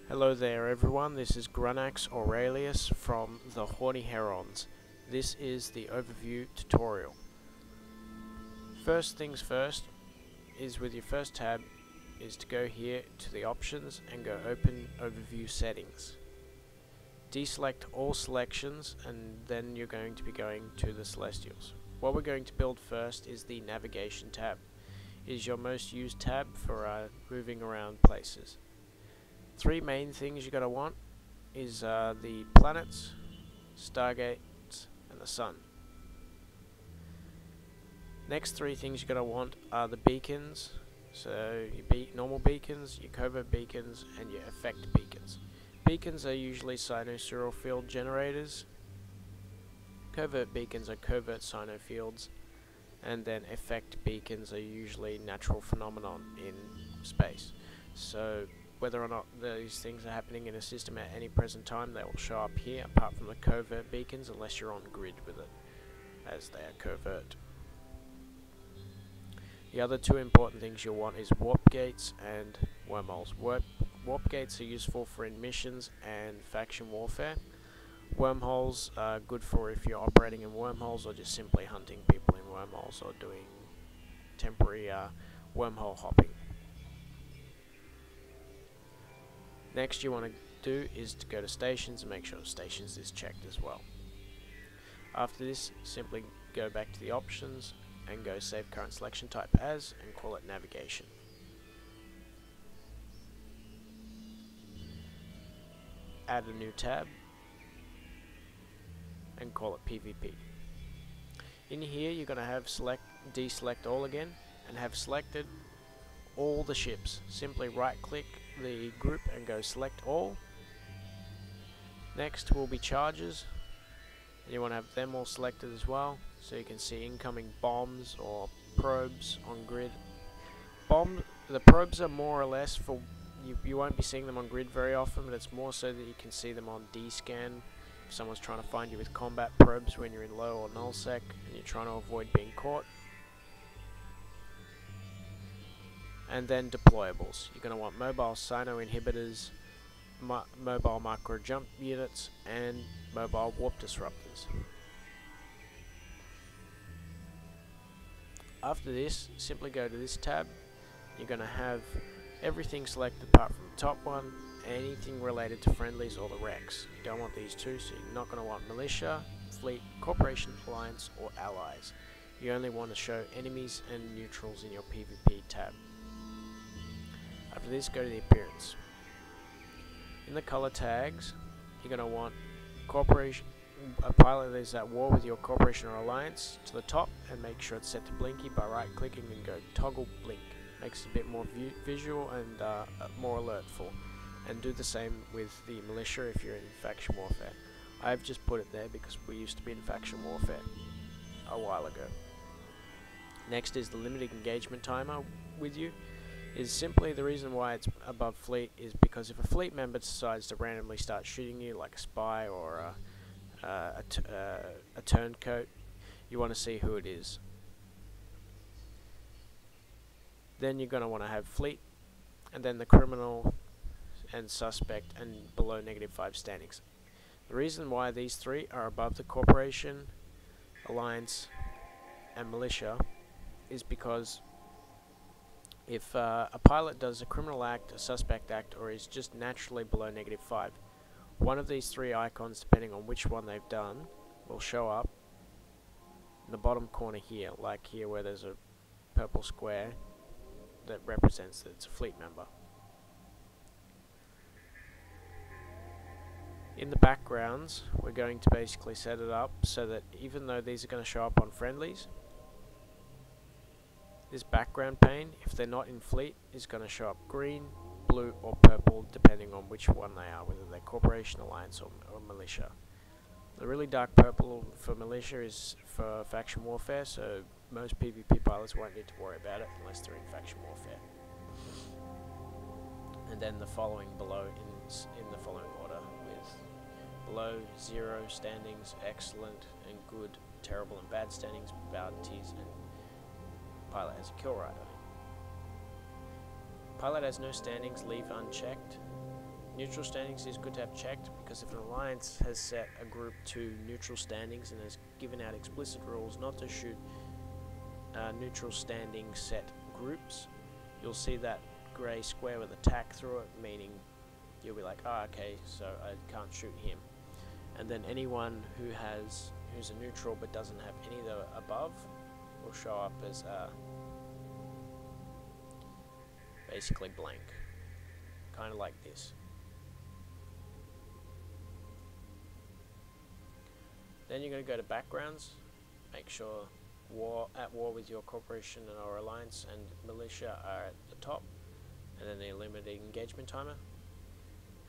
Hello there everyone, this is Grunax Aurelius from the Horny Herons. This is the overview tutorial. First things first is with your first tab is to go here to the options and go open overview settings. Deselect all selections and then you're going to be going to the Celestials. What we're going to build first is the navigation tab. It is your most used tab for moving around places. Three main things you're going to want is the planets, stargates, and the sun. Next three things you're going to want are the beacons, so your normal beacons, your covert beacons, and your effect beacons. Beacons are usually sinusoidal field generators, covert beacons are covert sino fields, and then effect beacons are usually natural phenomenon in space. So whether or not these things are happening in a system at any present time, they will show up here, apart from the covert beacons, unless you're on grid with it, as they are covert. The other two important things you'll want is warp gates and wormholes. Warp gates are useful for in missions and faction warfare. Wormholes are good for if you're operating in wormholes or just simply hunting people in wormholes or doing temporary wormhole hopping. Next you want to do is to go to stations and make sure stations is checked as well. After this, simply go back to the options and go save current selection type as and call it navigation. Add a new tab and call it PvP. In here you're going to have deselect all again and have selected all the ships. Simply right click the group and go select all. Next will be charges, and you want to have them all selected as well, so you can see incoming bombs or probes on grid. The probes are more or less for you won't be seeing them on grid very often, but it's more so that you can see them on D-scan if someone's trying to find you with combat probes when you're in low or nullsec and you're trying to avoid being caught. And then deployables. You're going to want mobile sino inhibitors, mobile micro jump units, and mobile warp disruptors. After this, simply go to this tab. You're going to have everything selected apart from the top one, anything related to friendlies or the Rex. You don't want these two, so you're not going to want militia, fleet, corporation, alliance, or allies. You only want to show enemies and neutrals in your PvP tab. After this, go to the appearance. In the color tags, you're going to want a pilot that is at war with your corporation or alliance to the top, and make sure it's set to blinky by right clicking and go toggle blink. Makes it a bit more visual and more alertful. And do the same with the militia if you're in faction warfare. I've just put it there because we used to be in faction warfare a while ago. Next is the limited engagement timer with you. Is simply the reason why it's above fleet is because if a fleet member decides to randomly start shooting you, like a spy or a turncoat, you want to see who it is. Then you're going to want to have fleet, and then the criminal and suspect, and below -5 standings. The reason why these three are above the corporation, alliance, and militia is because if a pilot does a criminal act, a suspect act, or is just naturally below -5, one of these three icons, depending on which one they've done, will show up in the bottom corner here, like here where there's a purple square that represents that it's a fleet member. In the backgrounds, we're going to basically set it up so that even though these are going to show up on friendlies, this background pane, if they're not in fleet, is going to show up green, blue, or purple, depending on which one they are, whether they're corporation, alliance, or militia. The really dark purple for militia is for faction warfare, so most PvP pilots won't need to worry about it unless they're in faction warfare. And then the following below in the following order, with below 0 standings, excellent and good, terrible and bad standings, bounties, and pilot as a kill rider. Pilot has no standings, leave unchecked. Neutral standings is good to have checked, because if an alliance has set a group to neutral standings and has given out explicit rules not to shoot neutral standing set groups, you'll see that grey square with a tack through it, meaning you'll be like, oh, okay, so I can't shoot him. And then anyone who's a neutral but doesn't have any of the above will show up as basically blank, kind of like this. Then you're going to go to backgrounds, make sure at war with your corporation and or alliance and militia are at the top, and then the limited engagement timer.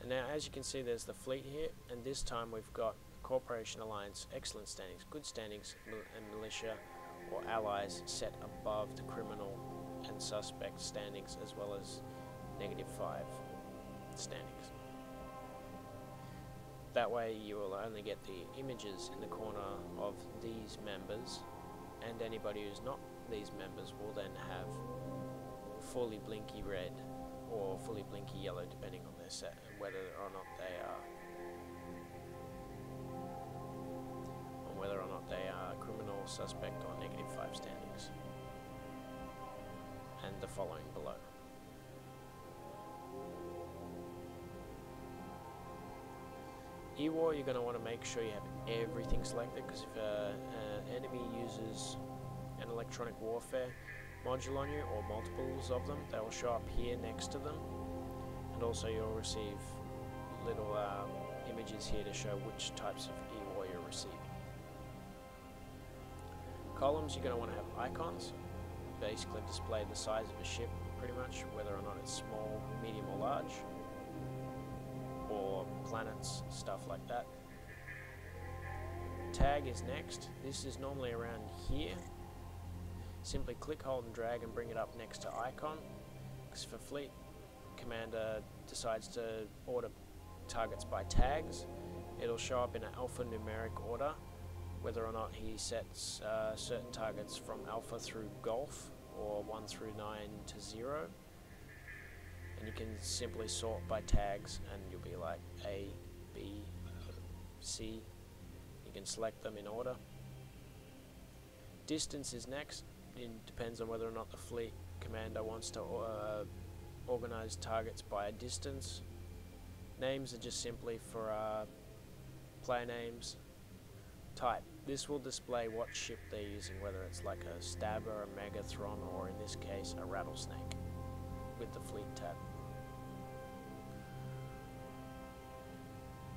And now, as you can see, there's the fleet here, and this time we've got corporation, alliance, excellent standings, good standings, and militia or allies set above the criminal and suspect standings, as well as -5 standings. That way you will only get the images in the corner of these members, and anybody who's not these members will then have fully blinky red or fully blinky yellow, depending on their set and whether or not they are criminal, suspect, or -5 standings, and the following below. E-War, you're going to want to make sure you have everything selected, because if an enemy uses an electronic warfare module on you, or multiples of them, they will show up here next to them, and also you'll receive little images here to show which types of E-War you're receiving. Columns, you're going to want to have icons, basically display the size of a ship, pretty much, whether or not it's small, medium or large, or planets, stuff like that. Tag is next. This is normally around here. Simply click, hold and drag and bring it up next to icon, because if a fleet commander decides to order targets by tags, it'll show up in an alphanumeric order, whether or not he sets certain targets from alpha through golf, or 1 through 9 to 0. And you can simply sort by tags, and you'll be like A, B, C. You can select them in order. Distance is next. It depends on whether or not the fleet commander wants to organize targets by a distance. Names are just simply for player names. Type. This will display what ship they're using, whether it's like a Stabber, a Megathron, or in this case a Rattlesnake, with the fleet tab.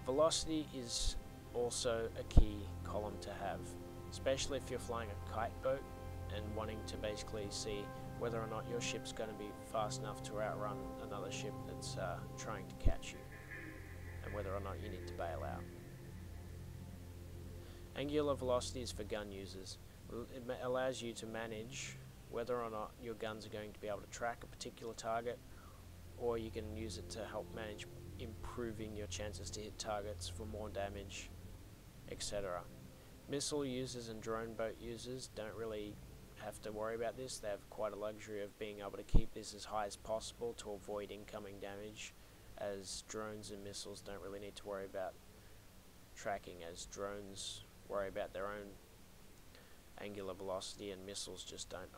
Velocity is also a key column to have, especially if you're flying a kite boat and wanting to basically see whether or not your ship's going to be fast enough to outrun another ship that's trying to catch you, and whether or not you need to bail out. Angular velocity is for gun users. It allows you to manage whether or not your guns are going to be able to track a particular target, or you can use it to help manage improving your chances to hit targets for more damage, etc. Missile users and drone boat users don't really have to worry about this. They have quite a luxury of being able to keep this as high as possible to avoid incoming damage, as drones and missiles don't really need to worry about tracking, as drones worry about their own angular velocity and missiles just don't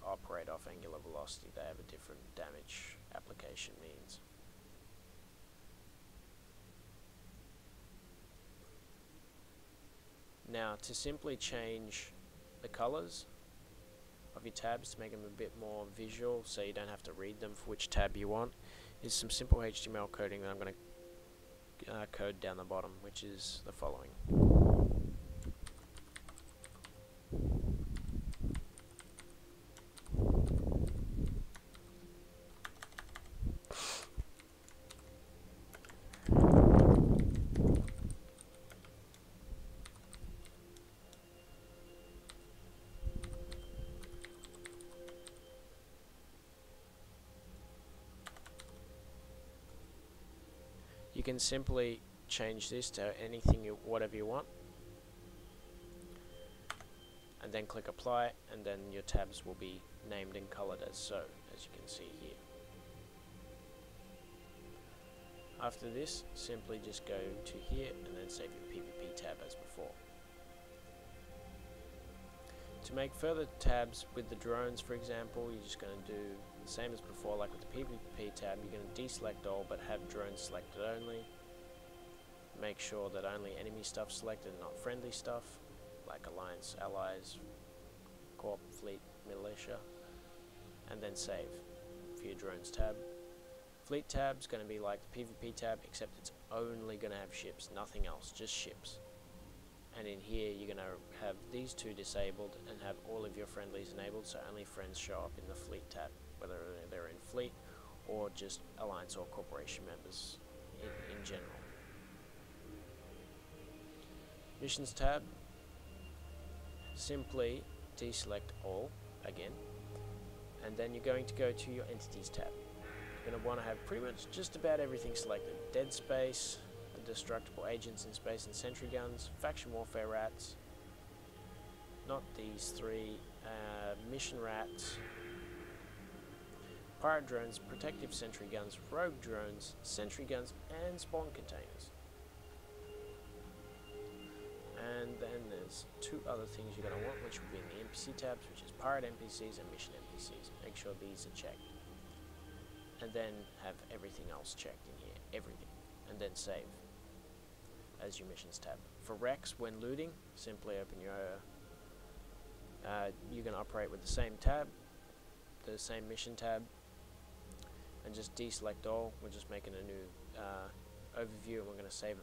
operate off angular velocity. They have a different damage application means. Now, to simply change the colors of your tabs to make them a bit more visual, so you don't have to read them for which tab you want, is some simple HTML coding that I'm going to code down the bottom, which is the following. You can simply change this to anything, whatever you want, and then click apply, and then your tabs will be named and colored as so, as you can see here. After this, simply just go to here and then save your PvP tab as before. To make further tabs with the drones, for example, you're just going to do the same as before, like with the PvP tab. You're going to deselect all but have drones selected only. Make sure that only enemy stuff selected, not friendly stuff, like Alliance, Allies, Corp, Fleet, Militia, and then save for your drones tab. Fleet tab is going to be like the PvP tab, except it's only going to have ships, nothing else, just ships. And in here you're going to have these two disabled and have all of your friendlies enabled, so only friends show up in the fleet tab, whether they're in fleet or just Alliance or Corporation members in general. Missions tab, simply deselect all again, and then you're going to go to your Entities tab. You're going to want to have pretty much just about everything selected. Dead space, the destructible agents in space and sentry guns, faction warfare rats, not these three, mission rats, pirate drones, protective sentry guns, rogue drones, sentry guns, and spawn containers. And then there's two other things you're going to want, which will be in the NPC tabs, which is pirate NPCs and mission NPCs. Make sure these are checked. And then have everything else checked in here, everything. And then save as your missions tab. For Rex, when looting, simply open your, you're going to operate with the same tab, the same mission tab, and just deselect all. We're just making a new overview, and we're going to save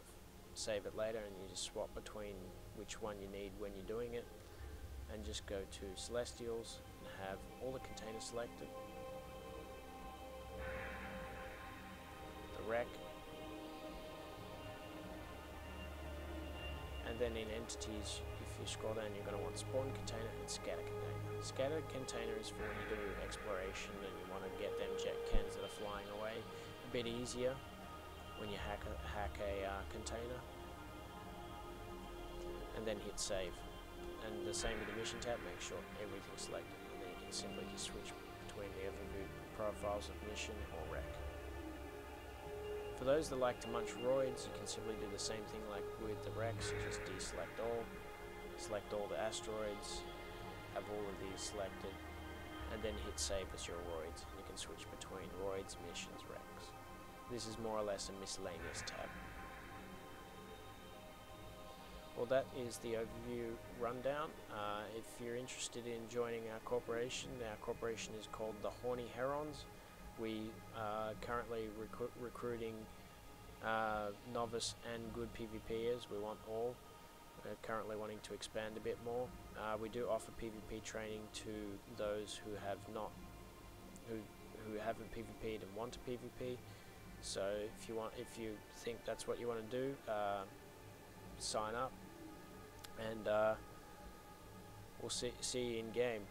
it later, and you just swap between which one you need when you're doing it, and just go to Celestials and have all the containers selected, the wreck, and then in Entities, if you scroll down, you're going to want Spawn Container and Scatter Container. Scatter Container is for when you do exploration and you want to get them jet cans that are flying away a bit easier when you hack a container, and then hit save. And the same with the mission tab, make sure everything's selected, and then you can simply just switch between the overview profiles of mission or wreck. For those that like to munch roids, you can simply do the same thing like with the wrecks. You just deselect all, select all the asteroids, have all of these selected, and then hit save as your roids. And you can switch between roids, missions, wrecks. This is more or less a miscellaneous tab. Well, that is the overview rundown. If you're interested in joining our corporation is called the Horny Herons. We are currently recruiting novice and good PvPers. We want all. We're currently wanting to expand a bit more. We do offer PvP training to those who have not, who haven't PvP'd and want to PvP. So if you think that's what you want to do, sign up, and we'll see you in game.